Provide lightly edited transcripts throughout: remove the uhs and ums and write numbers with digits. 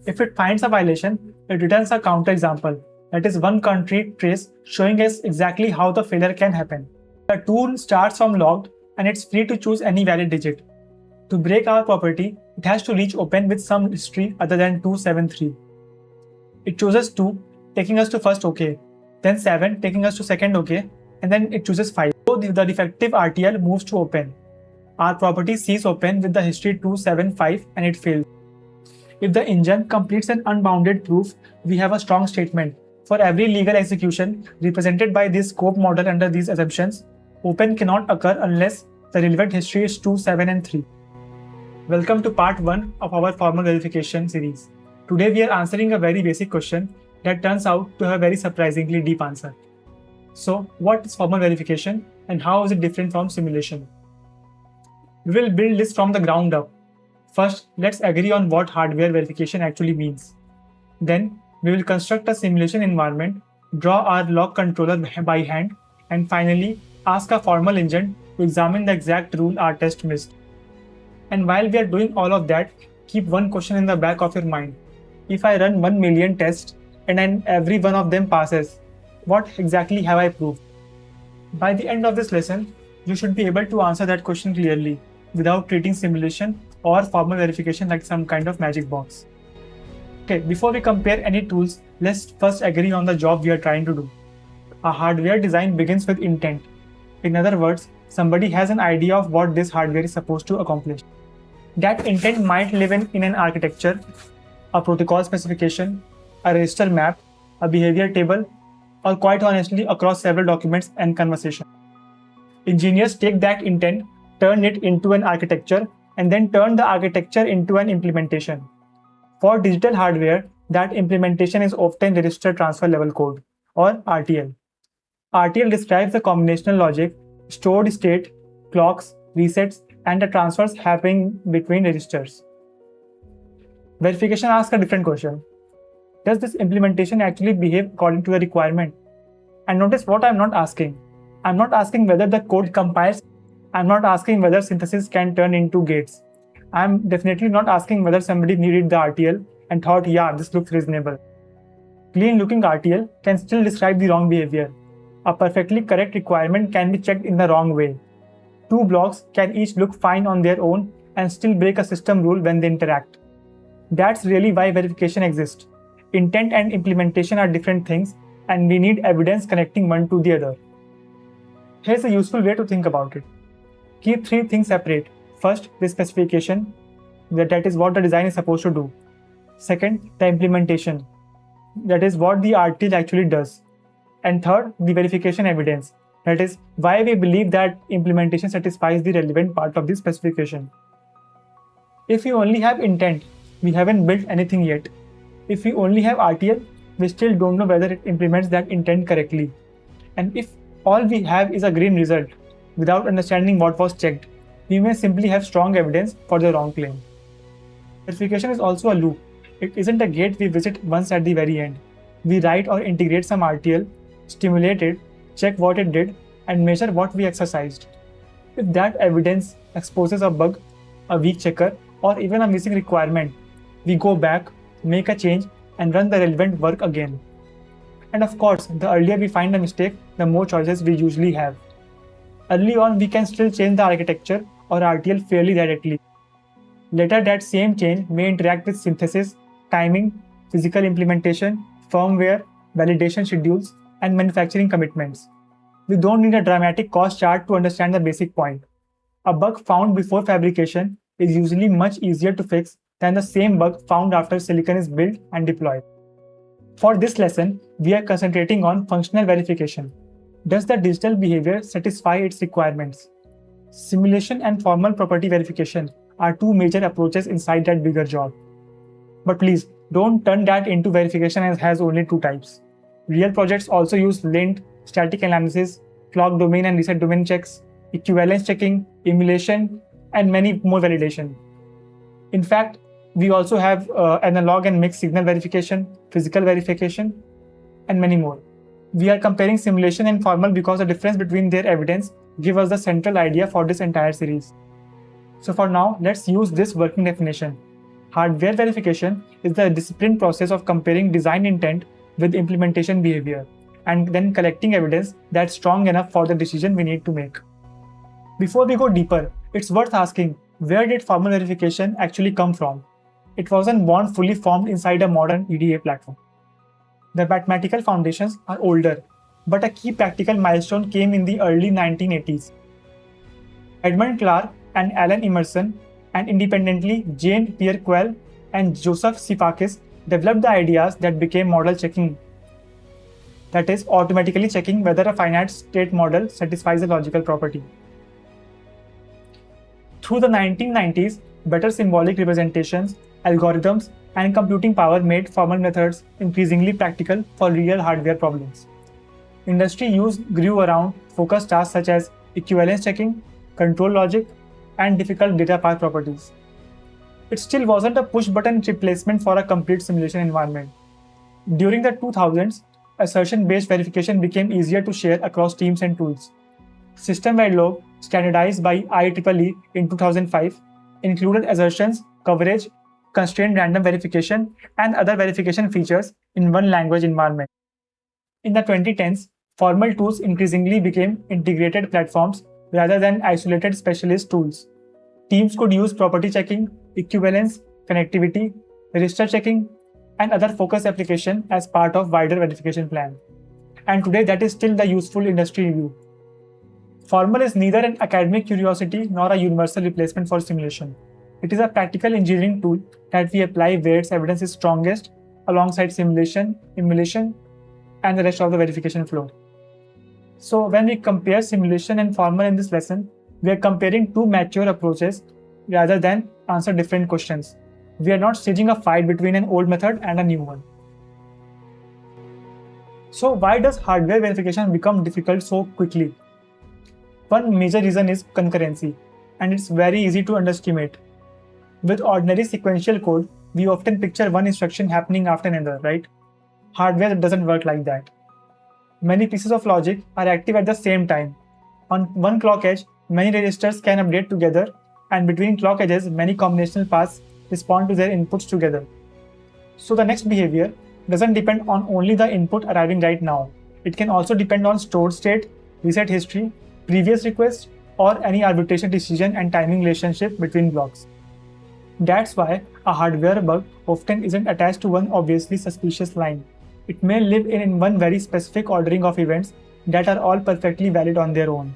If it finds a violation, it returns a counterexample, that is one concrete trace showing us exactly how the failure can happen. The tool starts from logged and it's free to choose any valid digit. To break our property, it has to reach open with some history other than 273. It chooses 2, taking us to first OK, then 7, taking us to second OK, and then it chooses 5. So the defective RTL moves to open. Our property sees open with the history 275 and it fails. If the engine completes an unbounded proof, we have a strong statement. For every legal execution represented by this scope model under these assumptions, open cannot occur unless the relevant history is 2, 7, and 3. Welcome to part 1 of our formal verification series. Today we are answering a very basic question that turns out to have a very surprisingly deep answer. So, what is formal verification and how is it different from simulation? We will build this from the ground up. First, let's agree on what hardware verification actually means. Then, we will construct a simulation environment, draw our log controller by hand, and finally, ask a formal engine to examine the exact rule our test missed. And while we are doing all of that, keep one question in the back of your mind. If I run 1 million tests and then every one of them passes, what exactly have I proved? By the end of this lesson, you should be able to answer that question clearly without treating simulation or formal verification like some kind of magic box. Okay, before we compare any tools, let's first agree on the job we are trying to do. A hardware design begins with intent. In other words, somebody has an idea of what this hardware is supposed to accomplish. That intent might live in an architecture, a protocol specification, a register map, a behavior table, or quite honestly across several documents and conversations. Engineers take that intent, turn it into an architecture, and then turn the architecture into an implementation. For digital hardware, that implementation is often register transfer level code, or RTL. RTL describes the combinational logic, stored state, clocks, resets, and the transfers happening between registers. Verification asks a different question. Does this implementation actually behave according to the requirement? And notice what I'm not asking. I'm not asking whether the code compiles. I'm not asking whether synthesis can turn into gates. I'm definitely not asking whether somebody needed the RTL and thought, yeah, this looks reasonable. Clean looking RTL can still describe the wrong behavior. A perfectly correct requirement can be checked in the wrong way. Two blocks can each look fine on their own and still break a system rule when they interact. That's really why verification exists. Intent and implementation are different things, and we need evidence connecting one to the other. Here's a useful way to think about it. Keep 3 things separate. First, the specification, that is what the design is supposed to do. Second, the implementation, that is what the RTL actually does. And third, the verification evidence, that is why we believe that implementation satisfies the relevant part of the specification. If we only have intent, we haven't built anything yet. If we only have RTL, we still don't know whether it implements that intent correctly. And if all we have is a green result, without understanding what was checked, we may simply have strong evidence for the wrong claim. Verification is also a loop. It isn't a gate we visit once at the very end. We write or integrate some RTL, stimulate it, check what it did, and measure what we exercised. If that evidence exposes a bug, a weak checker, or even a missing requirement, we go back, make a change, and run the relevant work again. And of course, the earlier we find a mistake, the more choices we usually have. Early on, we can still change the architecture or RTL fairly directly. Later, that same change may interact with synthesis, timing, physical implementation, firmware, validation schedules, and manufacturing commitments. We don't need a dramatic cost chart to understand the basic point. A bug found before fabrication is usually much easier to fix than the same bug found after silicon is built and deployed. For this lesson, we are concentrating on functional verification. Does the digital behavior satisfy its requirements? Simulation and formal property verification are 2 major approaches inside that bigger job. But please, don't turn that into verification as has only 2 types. Real projects also use lint, static analysis, clock domain and reset domain checks, equivalence checking, emulation, and many more validation. In fact, we also have analog and mixed signal verification, physical verification, and many more. We are comparing simulation and formal because the difference between their evidence gives us the central idea for this entire series. So for now, let's use this working definition. Hardware verification is the disciplined process of comparing design intent with implementation behavior, and then collecting evidence that's strong enough for the decision we need to make. Before we go deeper, it's worth asking, where did formal verification actually come from? It wasn't born fully formed inside a modern EDA platform. The mathematical foundations are older, but a key practical milestone came in the early 1980s. Edmund Clark and Alan Emerson, and independently Jane Pierre-Quell and Joseph Sifakis developed the ideas that became model checking. That is, automatically checking whether a finite state model satisfies a logical property. Through the 1990s, better symbolic representations, algorithms, and computing power made formal methods increasingly practical for real hardware problems. Industry use grew around focused tasks such as equivalence checking, control logic, and difficult data path properties. It still wasn't a push-button replacement for a complete simulation environment. During the 2000s, assertion-based verification became easier to share across teams and tools. System Verilog, standardized by IEEE in 2005, included assertions, coverage, constrained random verification, and other verification features in one language environment. In the 2010s, formal tools increasingly became integrated platforms rather than isolated specialist tools. Teams could use property checking, equivalence, connectivity, register checking, and other focus application as part of wider verification plan. And today that is still the useful industry view. Formal is neither an academic curiosity nor a universal replacement for simulation. It is a practical engineering tool that we apply where its evidence is strongest alongside simulation, emulation, and the rest of the verification flow. So when we compare simulation and formal in this lesson, we are comparing two mature approaches rather than answer different questions. We are not staging a fight between an old method and a new one. So why does hardware verification become difficult so quickly? One major reason is concurrency, and it's very easy to underestimate. With ordinary sequential code, we often picture one instruction happening after another, right? Hardware doesn't work like that. Many pieces of logic are active at the same time. On one clock edge, many registers can update together, and between clock edges, many combinational paths respond to their inputs together. So the next behavior doesn't depend on only the input arriving right now. It can also depend on stored state, reset history, previous request, or any arbitration decision and timing relationship between blocks. That's why a hardware bug often isn't attached to one obviously suspicious line. It may live in one very specific ordering of events that are all perfectly valid on their own.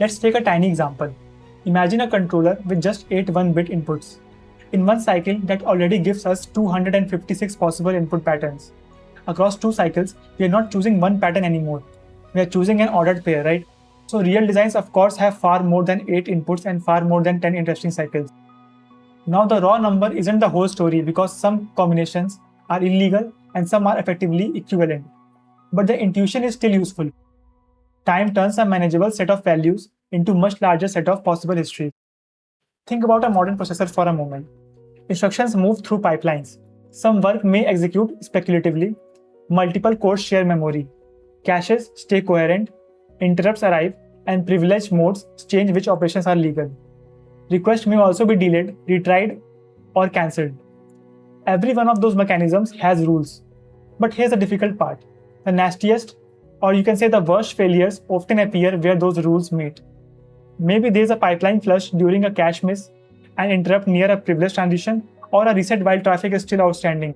Let's take a tiny example. Imagine a controller with just 8 1-bit inputs. In one cycle, that already gives us 256 possible input patterns. Across 2 cycles, we are not choosing one pattern anymore. We are choosing an ordered pair, right? So real designs of course have far more than 8 inputs and far more than 10 interesting cycles. Now the raw number isn't the whole story because some combinations are illegal and some are effectively equivalent. But the intuition is still useful. Time turns a manageable set of values into a much larger set of possible history. Think about a modern processor for a moment. Instructions move through pipelines. Some work may execute speculatively. Multiple cores share memory. Caches stay coherent. Interrupts arrive, and privileged modes change which operations are legal. Requests may also be delayed, retried, or cancelled. Every one of those mechanisms has rules. But here's the difficult part. The nastiest, or you can say the worst failures often appear where those rules meet. Maybe there's a pipeline flush during a cache miss, an interrupt near a privilege transition, or a reset while traffic is still outstanding.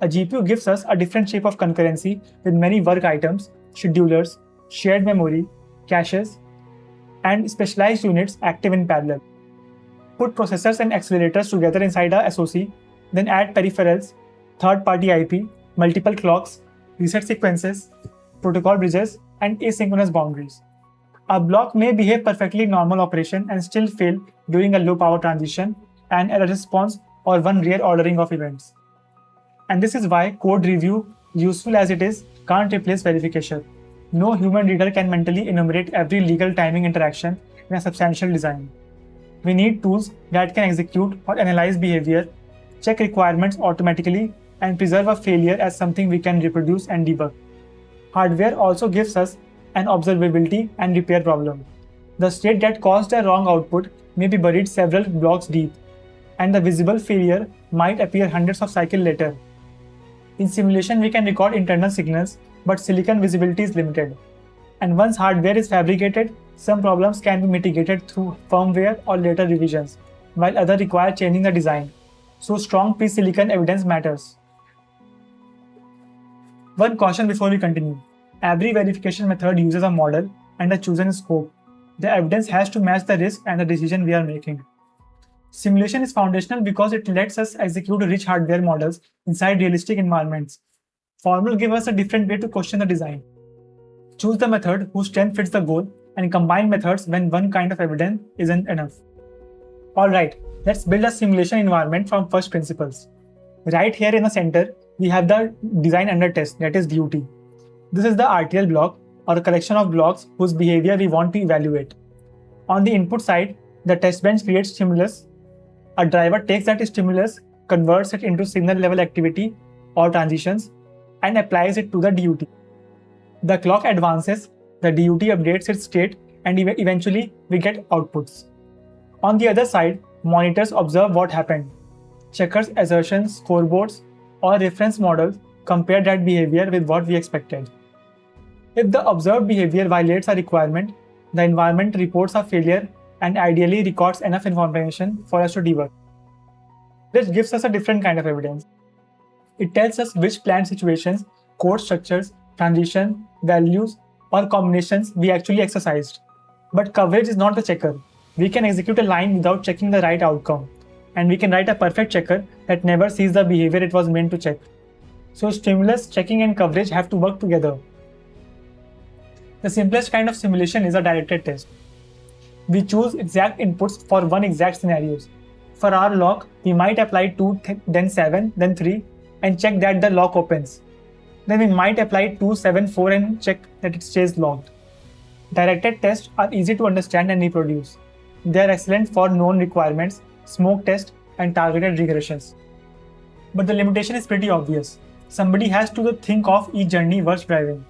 A GPU gives us a different shape of concurrency with many work items, schedulers, shared memory, caches, and specialized units active in parallel. Put processors and accelerators together inside a SoC, then add peripherals, third-party IP, multiple clocks, reset sequences, protocol bridges, and asynchronous boundaries. A block may behave perfectly normal operation and still fail during a low power transition, an error response, or one rare ordering of events. And this is why code review, useful as it is, can't replace verification. No human reader can mentally enumerate every legal timing interaction in a substantial design. We need tools that can execute or analyze behavior, check requirements automatically, and preserve a failure as something we can reproduce and debug. Hardware also gives us an observability and repair problem. The state that caused a wrong output may be buried several blocks deep. and the visible failure might appear hundreds of cycles later. In simulation, we can record internal signals, but silicon visibility is limited. And once hardware is fabricated, some problems can be mitigated through firmware or later revisions, while others require changing the design. So strong pre-silicon evidence matters. One caution before we continue. Every verification method uses a model and a chosen scope. The evidence has to match the risk and the decision we are making. Simulation is foundational because it lets us execute rich hardware models inside realistic environments. Formula gives us a different way to question the design. Choose the method whose strength fits the goal and combine methods when one kind of evidence isn't enough. Alright, let's build a simulation environment from first principles. Right here in the center, we have the design under test, that is DUT. This is the RTL block, or a collection of blocks whose behavior we want to evaluate. On the input side, the test bench creates stimulus. A driver takes that stimulus, converts it into signal level activity or transitions, and applies it to the DUT. The clock advances, the DUT updates its state, and eventually we get outputs. On the other side, monitors observe what happened. Checkers, assertions, scoreboards, or reference models compare that behavior with what we expected. If the observed behavior violates a requirement, the environment reports a failure and ideally records enough information for us to debug. This gives us a different kind of evidence. It tells us which planned situations, code structures, transition, values, or combinations we actually exercised. But coverage is not the checker. We can execute a line without checking the right outcome, and we can write a perfect checker that never sees the behavior it was meant to check. So stimulus, checking, and coverage have to work together. The simplest kind of simulation is a directed test. We choose exact inputs for one exact scenarios. For our lock, we might apply 2, then 7, then 3, and check that the lock opens. Then we might apply 2, 7, 4 and check that it stays locked. Directed tests are easy to understand and reproduce. They are excellent for known requirements, smoke test, and targeted regressions. But the limitation is pretty obvious. Somebody has to think of each journey worth driving.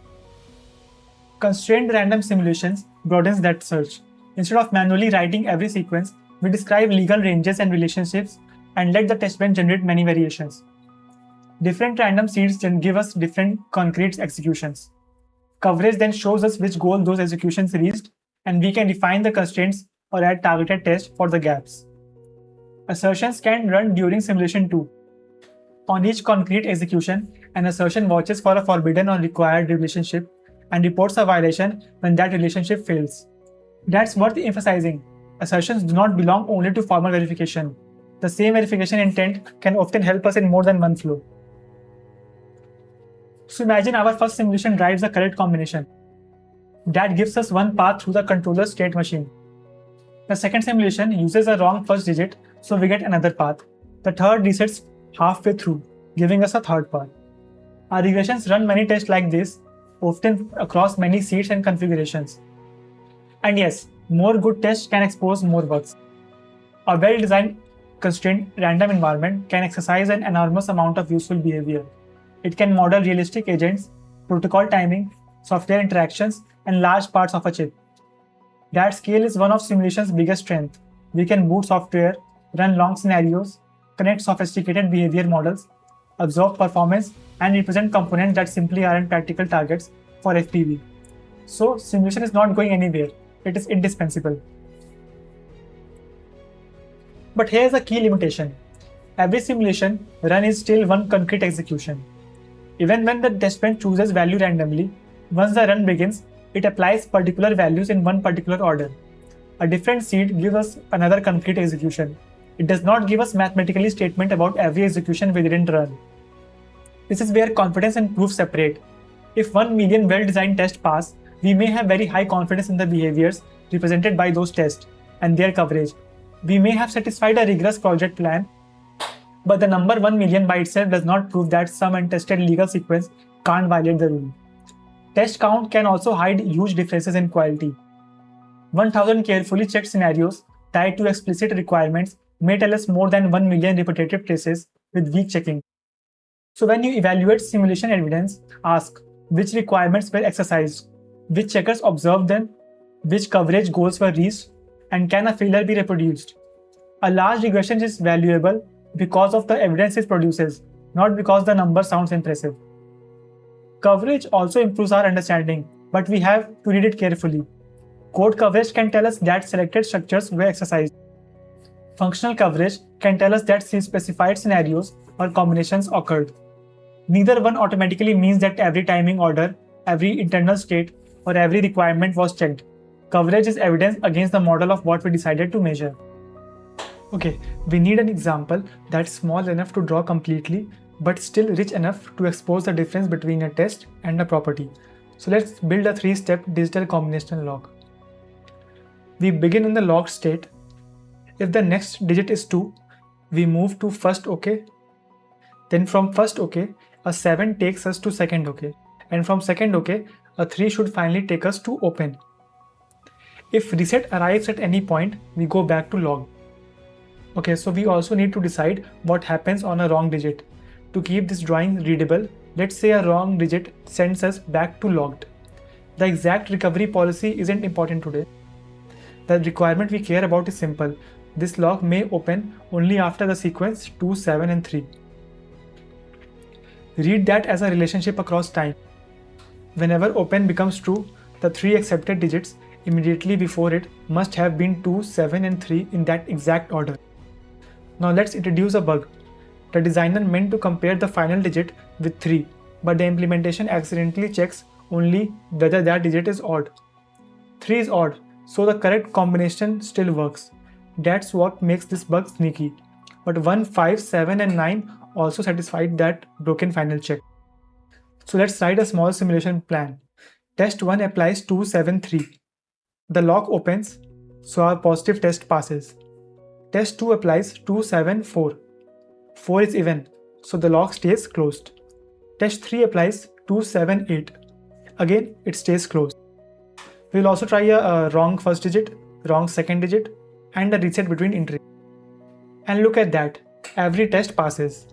Constrained random simulations broadens that search. Instead of manually writing every sequence, we describe legal ranges and relationships and let the testbench generate many variations. Different random seeds give us different concrete executions. Coverage then shows us which goal those executions reached, and we can define the constraints or add targeted tests for the gaps. Assertions can run during simulation too. On each concrete execution, an assertion watches for a forbidden or required relationship and reports a violation when that relationship fails. That's worth emphasizing. Assertions do not belong only to formal verification. The same verification intent can often help us in more than one flow. So imagine our first simulation drives the correct combination. That gives us one path through the controller state machine. The second simulation uses a wrong first digit, so we get another path. The third resets halfway through, giving us a third path. Our regressions run many tests like this, often across many seeds and configurations. And yes, more good tests can expose more bugs. A well-designed, constrained random environment can exercise an enormous amount of useful behavior. It can model realistic agents, protocol timing, software interactions, and large parts of a chip. That scale is one of simulation's biggest strengths. We can boot software, run long scenarios, connect sophisticated behavior models, absorb performance, and represent components that simply aren't practical targets for FPV. So, simulation is not going anywhere. It is indispensable. But here's a key limitation. Every simulation run is still one concrete execution. Even when the testbench chooses value randomly, once the run begins, it applies particular values in one particular order. A different seed gives us another concrete execution. It does not give us mathematically statement about every execution we didn't run. This is where confidence and proof separate. If 1 million well-designed tests pass, we may have very high confidence in the behaviors represented by those tests and their coverage. We may have satisfied a rigorous project plan, but the number 1 million by itself does not prove that some untested legal sequence can't violate the rule. Test count can also hide huge differences in quality. 1000 carefully checked scenarios tied to explicit requirements may tell us more than 1 million repetitive traces with weak checking. So when you evaluate simulation evidence, ask which requirements were exercised, which checkers observed them, which coverage goals were reached, and can a failure be reproduced? A large regression is valuable because of the evidence it produces, not because the number sounds impressive. Coverage also improves our understanding, but we have to read it carefully. Code coverage can tell us that selected structures were exercised. Functional coverage can tell us that specified scenarios or combinations occurred. Neither one automatically means that every timing order, every internal state, or every requirement was checked. Coverage is evidence against the model of what we decided to measure. Okay, we need an example that's small enough to draw completely, but still rich enough to expose the difference between a test and a property. So let's build a 3-step digital combinational log. We begin in the logged state. If the next digit is 2, we move to first OK. Then from first OK, a 7 takes us to second OK. And from second OK, a 3 should finally take us to open. If reset arrives at any point, we go back to log. Okay, so we also need to decide what happens on a wrong digit. To keep this drawing readable, let's say a wrong digit sends us back to logged. The exact recovery policy isn't important today. The requirement we care about is simple. This log may open only after the sequence 2, 7 and 3. Read that as a relationship across time. Whenever open becomes true, the 3 accepted digits immediately before it must have been 2, 7 and 3 in that exact order. Now let's introduce a bug. The designer meant to compare the final digit with 3, but the implementation accidentally checks only whether that digit is odd. 3 is odd, so the correct combination still works. That's what makes this bug sneaky. But 1, 5, 7 and 9 also satisfied that broken final check. So let's write a small simulation plan. Test 1 applies 2, 7, 3. The lock opens, so our positive test passes. Test 2 applies 2, 7, 4. 4 is even, so the lock stays closed. Test 3 applies 2, 7, 8. Again, it stays closed. We'll also try a wrong first digit, wrong second digit, and a reset between entries. And look at that, every test passes.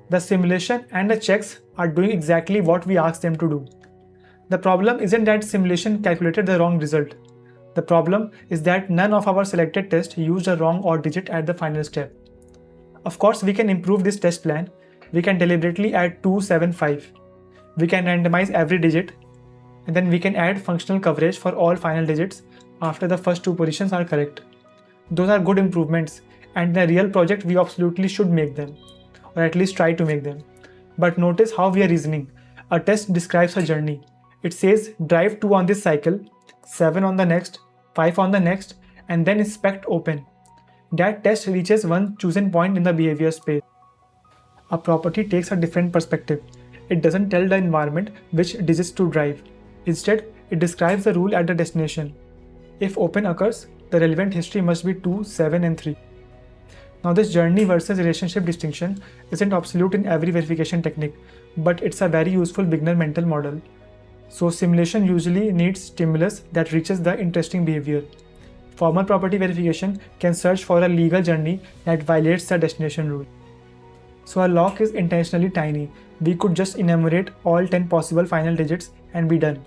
The simulation and the checks are doing exactly what we asked them to do. The problem isn't that simulation calculated the wrong result. The problem is that none of our selected tests used a wrong odd digit at the final step. Of course, we can improve this test plan. We can deliberately add 2, 7, 5. We can randomize every digit, and then we can add functional coverage for all final digits after the first 2 positions are correct. Those are good improvements, and in a real project we absolutely should make them, or at least try to make them. But notice how we are reasoning. A test describes a journey. It says drive 2 on this cycle, 7 on the next, 5 on the next, and then inspect open. That test reaches one chosen point in the behavior space. A property takes a different perspective. It doesn't tell the environment which digits to drive. Instead, it describes the rule at the destination. If open occurs, the relevant history must be 2, 7 and 3. Now this journey versus relationship distinction isn't absolute in every verification technique, but it's a very useful beginner mental model. So simulation usually needs stimulus that reaches the interesting behavior. Formal property verification can search for a legal journey that violates the destination rule. So our lock is intentionally tiny. We could just enumerate all 10 possible final digits and be done.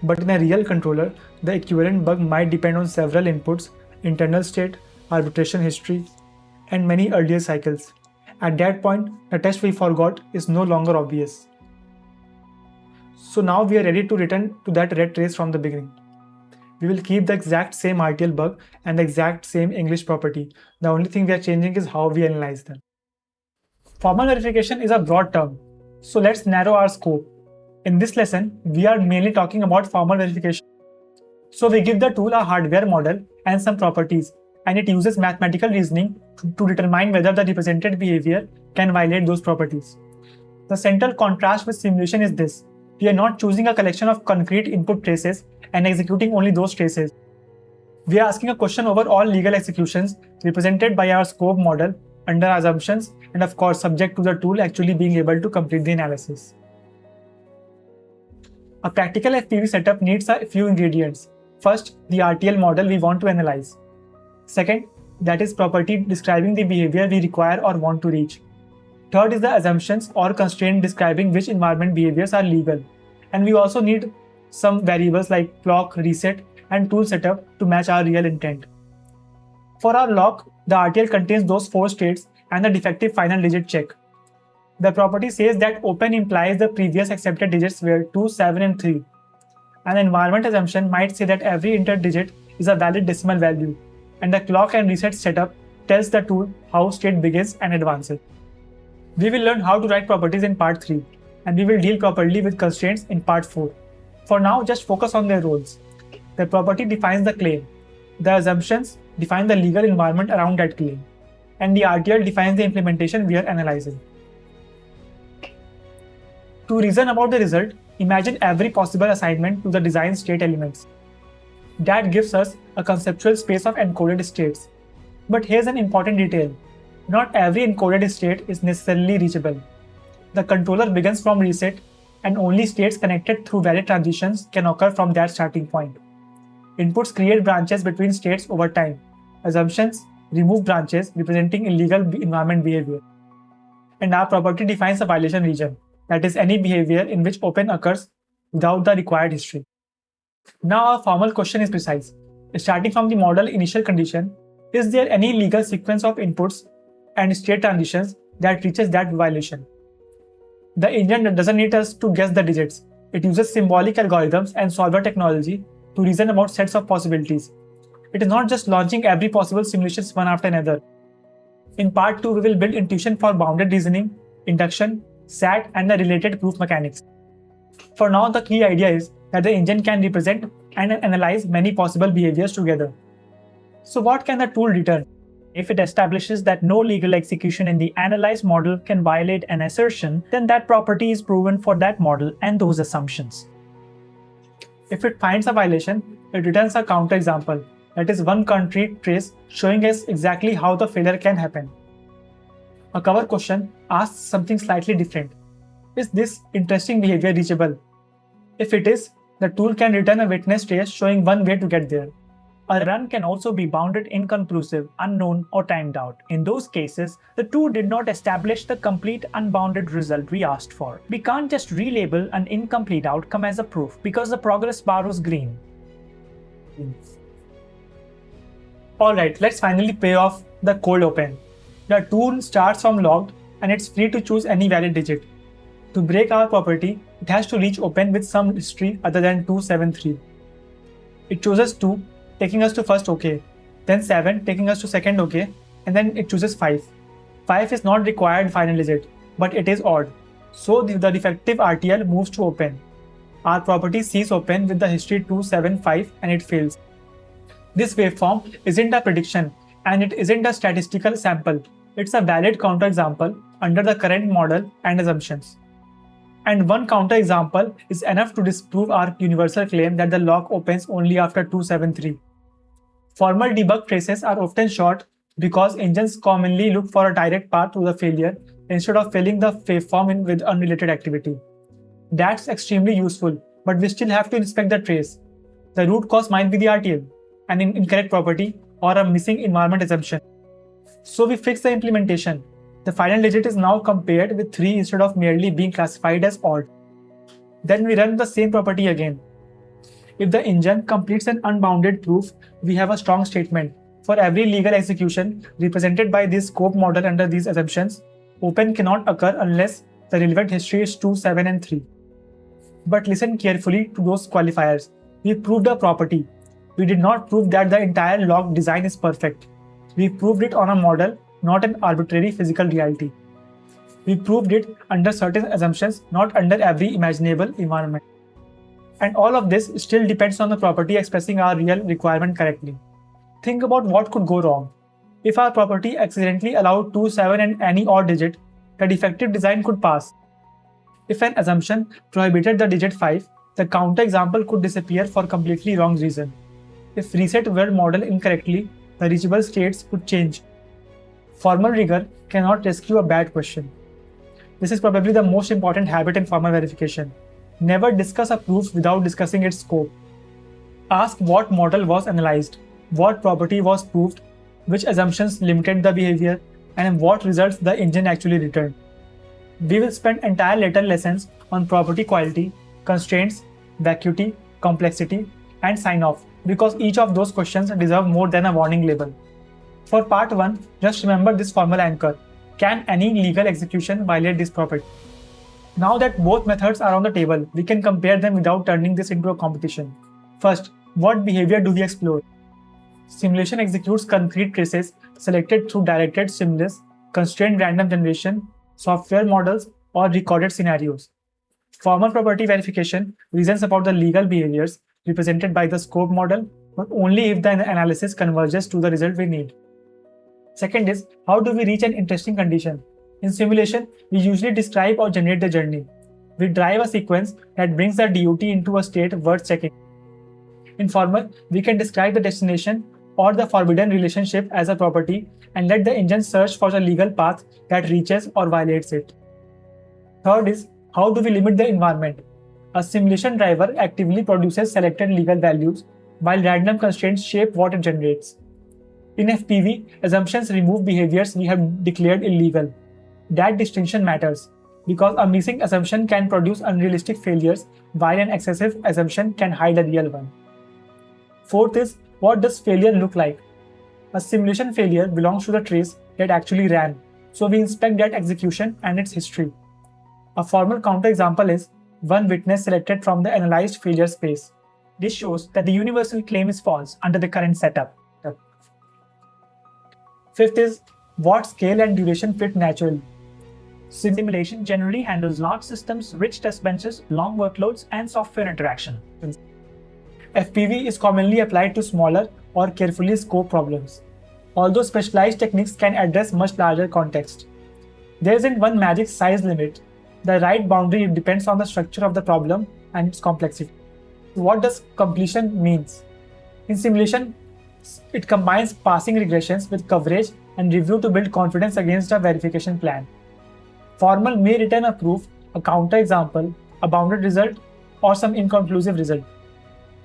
But in a real controller, the equivalent bug might depend on several inputs, internal state, arbitration history, and many earlier cycles. At that point, the test we forgot is no longer obvious. So now we are ready to return to that red trace from the beginning. We will keep the exact same RTL bug and the exact same English property. The only thing we are changing is how we analyze them. Formal verification is a broad term, so let's narrow our scope. In this lesson, we are mainly talking about formal verification. So we give the tool a hardware model and some properties, and it uses mathematical reasoning to determine whether the represented behavior can violate those properties. The central contrast with simulation is this. We are not choosing a collection of concrete input traces and executing only those traces. We are asking a question over all legal executions represented by our scope model under assumptions and of course subject to the tool actually being able to complete the analysis. A practical FPV setup needs a few ingredients. First, the RTL model we want to analyze. Second, that is property describing the behavior we require or want to reach. Third is the assumptions or constraint describing which environment behaviors are legal. And we also need some variables like clock, reset, and tool setup to match our real intent. For our lock, The RTL contains those 4 states and the defective final digit check. The property says that open implies the previous accepted digits were 2, 7, and 3. An environment assumption might say that every entered digit is a valid decimal value, and the clock and reset setup tells the tool how state begins and advances. We will learn how to write properties in part 3, and we will deal properly with constraints in part 4. For now, just focus on their roles. The property defines the claim, the assumptions define the legal environment around that claim, and the RTL defines the implementation we are analyzing. To reason about the result, imagine every possible assignment to the design state elements. That gives us a conceptual space of encoded states. But here's an important detail. Not every encoded state is necessarily reachable. The controller begins from reset, and only states connected through valid transitions can occur from that starting point. Inputs create branches between states over time. Assumptions remove branches representing illegal environment behavior. And our property defines a violation region, that is, any behavior in which open occurs without the required history. Now our formal question is precise. Starting from the model initial condition, is there any legal sequence of inputs and state transitions that reaches that violation? The engine doesn't need us to guess the digits. It uses symbolic algorithms and solver technology to reason about sets of possibilities. It is not just launching every possible simulations one after another. In part 2, we will build intuition for bounded reasoning, induction, SAT, and the related proof mechanics. For now, the key idea is that the engine can represent and analyze many possible behaviors together. So what can the tool return? If it establishes that no legal execution in the analyzed model can violate an assertion, then that property is proven for that model and those assumptions. If it finds a violation, it returns a counterexample, that is one concrete trace showing us exactly how the failure can happen. A cover question asks something slightly different. Is this interesting behavior reachable? If it is, the tool can return a witness trace showing one way to get there. A run can also be bounded, inconclusive, unknown, or timed out. In those cases, the tool did not establish the complete unbounded result we asked for. We can't just relabel an incomplete outcome as a proof because the progress bar was green. Alright, let's finally pay off the cold open. The tool starts from logged and it's free to choose any valid digit. To break our property, it has to reach open with some history other than 273. It chooses 2, taking us to first OK, then 7, taking us to second OK, and then it chooses 5. 5 is not required final digit, but it is odd. So the defective RTL moves to open. Our property sees open with the history 275 and it fails. This waveform isn't a prediction and it isn't a statistical sample. It's a valid counterexample under the current model and assumptions. And one counterexample is enough to disprove our universal claim that the lock opens only after 273. Formal debug traces are often short because engines commonly look for a direct path to the failure instead of filling the waveform with unrelated activity. That's extremely useful, but we still have to inspect the trace. The root cause might be the RTL, an incorrect property, or a missing environment assumption. So we fix the implementation. The final digit is now compared with 3 instead of merely being classified as odd. Then we run the same property again. If the engine completes an unbounded proof, we have a strong statement. For every legal execution represented by this scope model under these assumptions, open cannot occur unless the relevant history is 2, 7, and 3. But listen carefully to those qualifiers. We proved a property. We did not prove that the entire log design is perfect. We proved it on a model, not an arbitrary physical reality. We proved it under certain assumptions, not under every imaginable environment. And all of this still depends on the property expressing our real requirement correctly. Think about what could go wrong. If our property accidentally allowed 2, 7 and any odd digit, the defective design could pass. If an assumption prohibited the digit 5, the counterexample could disappear for completely wrong reason. If reset were modeled incorrectly, the reachable states could change. Formal rigor cannot rescue a bad question. This is probably the most important habit in formal verification. Never discuss a proof without discussing its scope. Ask what model was analyzed, what property was proved, which assumptions limited the behavior, and what results the engine actually returned. We will spend entire later lessons on property quality, constraints, vacuity, complexity, and sign-off because each of those questions deserve more than a warning label. For part 1, just remember this formal anchor. Can any legal execution violate this property? Now that both methods are on the table, we can compare them without turning this into a competition. First, what behavior do we explore? Simulation executes concrete traces selected through directed stimulus, constrained random generation, software models, or recorded scenarios. Formal property verification reasons about the legal behaviors represented by the scope model, but only if the analysis converges to the result we need. Second is, how do we reach an interesting condition? In simulation, we usually describe or generate the journey. We drive a sequence that brings the DOT into a state worth checking. In formal, we can describe the destination or the forbidden relationship as a property and let the engine search for the legal path that reaches or violates it. Third is, how do we limit the environment? A simulation driver actively produces selected legal values while random constraints shape what it generates. In FPV, assumptions remove behaviors we have declared illegal. That distinction matters because a missing assumption can produce unrealistic failures while an excessive assumption can hide a real one. Fourth is, what does failure look like? A simulation failure belongs to the trace that actually ran, so we inspect that execution and its history. A formal counterexample is one witness selected from the analyzed failure space. This shows that the universal claim is false under the current setup. Fifth is, what scale and duration fit naturally? Simulation generally handles large systems, rich test benches, long workloads, and software interaction. FPV is commonly applied to smaller or carefully scoped problems, although specialized techniques can address much larger context. There isn't one magic size limit. The right boundary depends on the structure of the problem and its complexity. What does completion means? In simulation, it combines passing regressions with coverage and review to build confidence against a verification plan. Formal may return a proof, a counterexample, a bounded result, or some inconclusive result.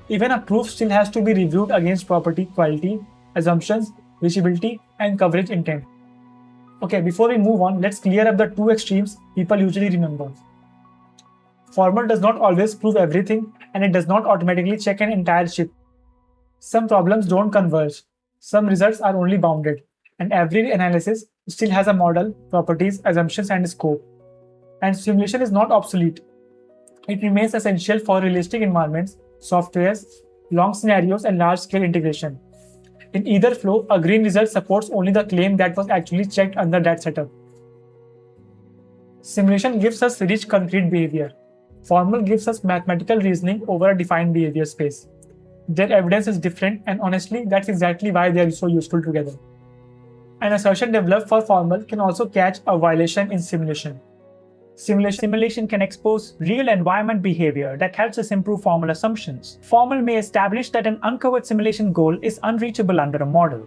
Even a proof still has to be reviewed against property quality, assumptions, reachability, and coverage intent. Okay, before we move on, let's clear up the two extremes people usually remember. Formal does not always prove everything, and it does not automatically check an entire chip. Some problems don't converge, some results are only bounded, and every analysis still has a model, properties, assumptions, and scope. And simulation is not obsolete. It remains essential for realistic environments, softwares, long scenarios, and large-scale integration. In either flow, a green result supports only the claim that was actually checked under that setup. Simulation gives us rich concrete behavior. Formal gives us mathematical reasoning over a defined behavior space. Their evidence is different, and honestly, that's exactly why they are so useful together. An assertion developed for formal can also catch a violation in simulation. Simulation can expose real environment behavior that helps us improve formal assumptions. Formal may establish that an uncovered simulation goal is unreachable under a model.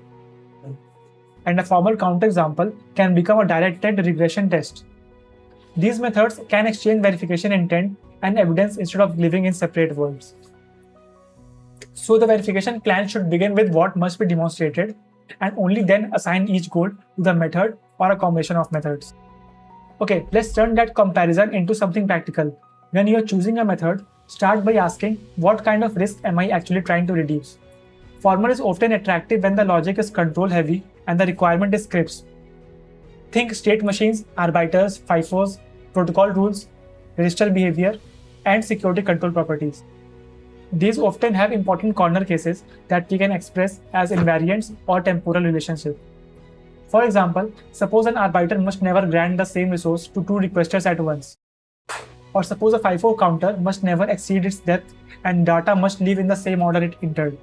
And a formal counterexample can become a directed regression test. These methods can exchange verification intent and evidence instead of living in separate worlds. So the verification plan should begin with what must be demonstrated and only then assign each goal to the method or a combination of methods. Okay, let's turn that comparison into something practical. When you are choosing a method, start by asking what kind of risk am I actually trying to reduce. Formal is often attractive when the logic is control heavy and the requirement is crisp. Think state machines, arbiters, FIFOs, protocol rules, registrar behavior, and security control properties. These often have important corner cases that we can express as invariants or temporal relationships. For example, suppose an arbiter must never grant the same resource to two requesters at once. Or suppose a FIFO counter must never exceed its depth and data must live in the same order it entered.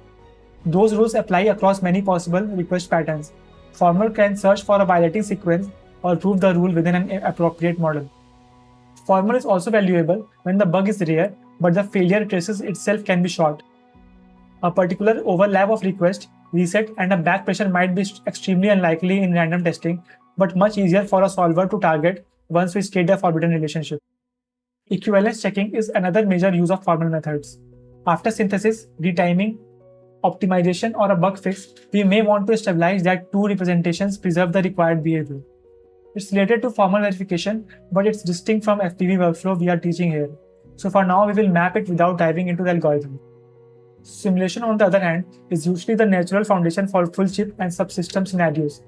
Those rules apply across many possible request patterns. Formal can search for a violating sequence or prove the rule within an appropriate model. Formal is also valuable when the bug is rare, but the failure traces itself can be short. A particular overlap of request, reset, and a back pressure might be extremely unlikely in random testing, but much easier for a solver to target once we state the forbidden relationship. Equivalence checking is another major use of formal methods. After synthesis, retiming, optimization, or a bug fix, we may want to stabilize that two representations preserve the required behavior. It's related to formal verification, but it's distinct from FPV workflow we are teaching here. So for now, we will map it without diving into the algorithm. Simulation, on the other hand, is usually the natural foundation for full chip and subsystem scenarios.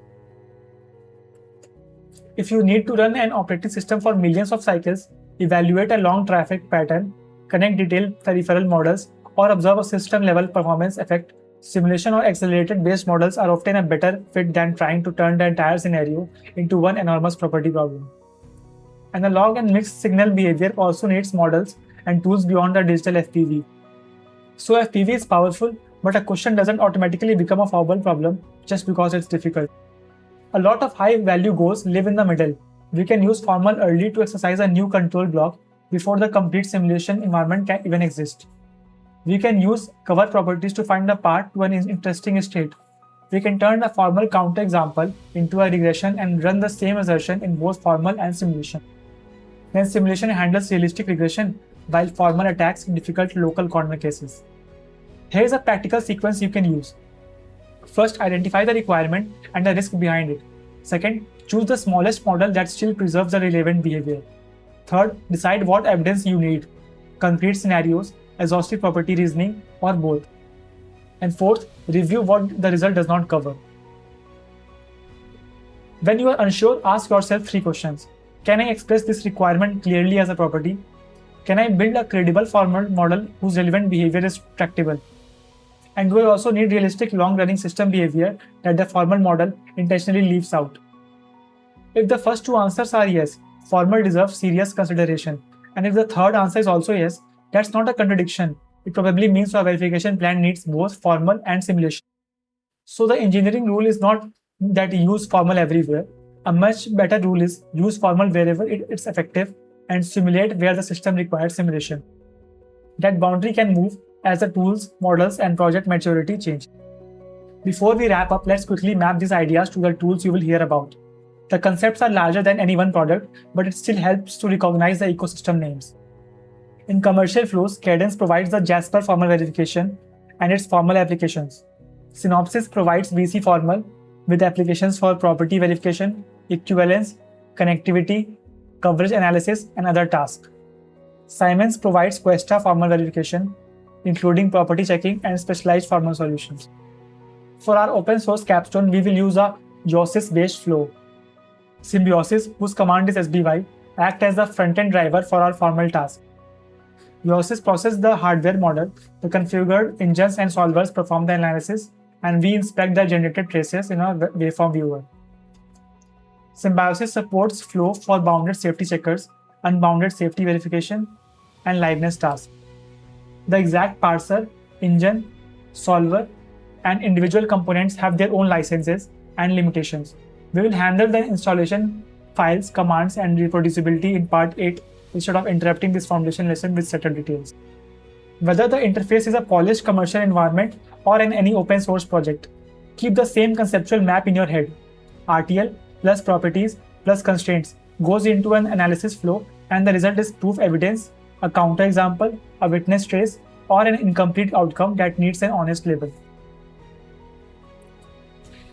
If you need to run an operating system for millions of cycles, evaluate a long traffic pattern, connect detailed peripheral models, or observe a system-level performance effect, simulation or accelerated-based models are often a better fit than trying to turn the entire scenario into one enormous property problem. Analog and mixed signal behavior also needs models and tools beyond the digital FPV. So FPV is powerful, but a question doesn't automatically become a formal problem just because it's difficult. A lot of high-value goals live in the middle. We can use formal early to exercise a new control block before the complete simulation environment can even exist. We can use cover properties to find a path to an interesting state. We can turn a formal counterexample into a regression and run the same assertion in both formal and simulation. Then simulation handles realistic regression, while formal attacks difficult local corner cases. Here is a practical sequence you can use. First, identify the requirement and the risk behind it. Second, choose the smallest model that still preserves the relevant behavior. Third, decide what evidence you need: concrete scenarios, exhaustive property reasoning, or both. And fourth, review what the result does not cover. When you are unsure, ask yourself 3 questions. Can I express this requirement clearly as a property? Can I build a credible formal model whose relevant behavior is tractable? And do I also need realistic long-running system behavior that the formal model intentionally leaves out? If the first 2 answers are yes, formal deserves serious consideration. And if the third answer is also yes, that's not a contradiction. It probably means your verification plan needs both formal and simulation. So the engineering rule is not that you use formal everywhere. A much better rule is use formal wherever it's effective and simulate where the system requires simulation. That boundary can move as the tools, models, and project maturity change. Before we wrap up, let's quickly map these ideas to the tools you will hear about. The concepts are larger than any one product, but it still helps to recognize the ecosystem names. In commercial flows, Cadence provides the Jasper formal verification and its formal applications. Synopsys provides VC formal with applications for property verification, equivalence, connectivity, coverage analysis, and other tasks. Siemens provides Questa formal verification, including property checking and specialized formal solutions. For our open source capstone, we will use a Yosis-based flow. Symbiosis, whose command is SBY, act as the front-end driver for our formal task. Yosis processes the hardware model, the configured engines and solvers perform the analysis, and we inspect the generated traces in a waveform viewer. Symbiosis supports flow for bounded safety checkers, unbounded safety verification, and liveness tasks. The exact parser, engine, solver, and individual components have their own licenses and limitations. We will handle the installation, files, commands, and reproducibility in part 8 instead of interrupting this foundation lesson with set of details. Whether the interface is a polished commercial environment or in any open source project, keep the same conceptual map in your head. RTL plus properties plus constraints goes into an analysis flow, and the result is proof evidence, a counterexample, a witness trace, or an incomplete outcome that needs an honest label.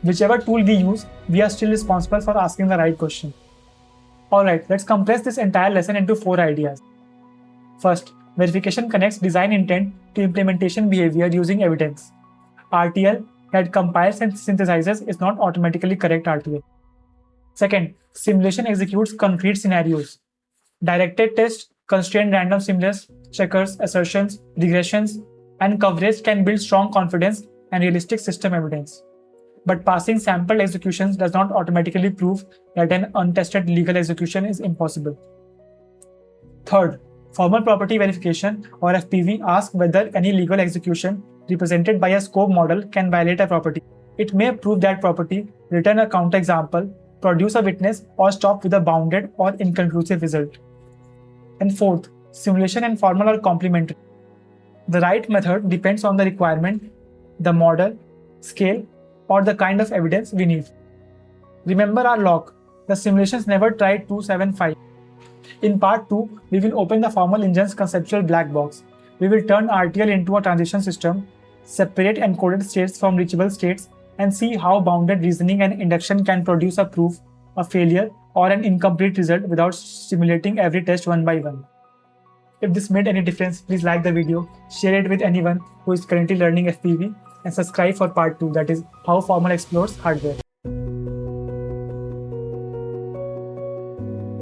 Whichever tool we use, we are still responsible for asking the right question. Alright, let's compress this entire lesson into 4 ideas. First, verification connects design intent to implementation behavior using evidence. RTL that compiles and synthesizes is not automatically correct RTL. Second, simulation executes concrete scenarios. Directed test, constrained random stimulus, checkers, assertions, regressions, and coverage can build strong confidence and realistic system evidence. But passing sampled executions does not automatically prove that an untested legal execution is impossible. Third, formal property verification or FPV asks whether any legal execution represented by a scope model can violate a property. It may prove that property, return a counterexample, produce a witness, or stop with a bounded or inconclusive result. And fourth, simulation and formal are complementary. The right method depends on the requirement, the model, scale, or the kind of evidence we need. Remember our lock, the simulations never tried 275. In part 2, we will open the formal engine's conceptual black box. We will turn RTL into a transition system, separate encoded states from reachable states, and see how bounded reasoning and induction can produce a proof, a failure, or an incomplete result without simulating every test one by one. If this made any difference, please like the video, share it with anyone who is currently learning FPV, and subscribe for part 2, that is how Formal explores hardware.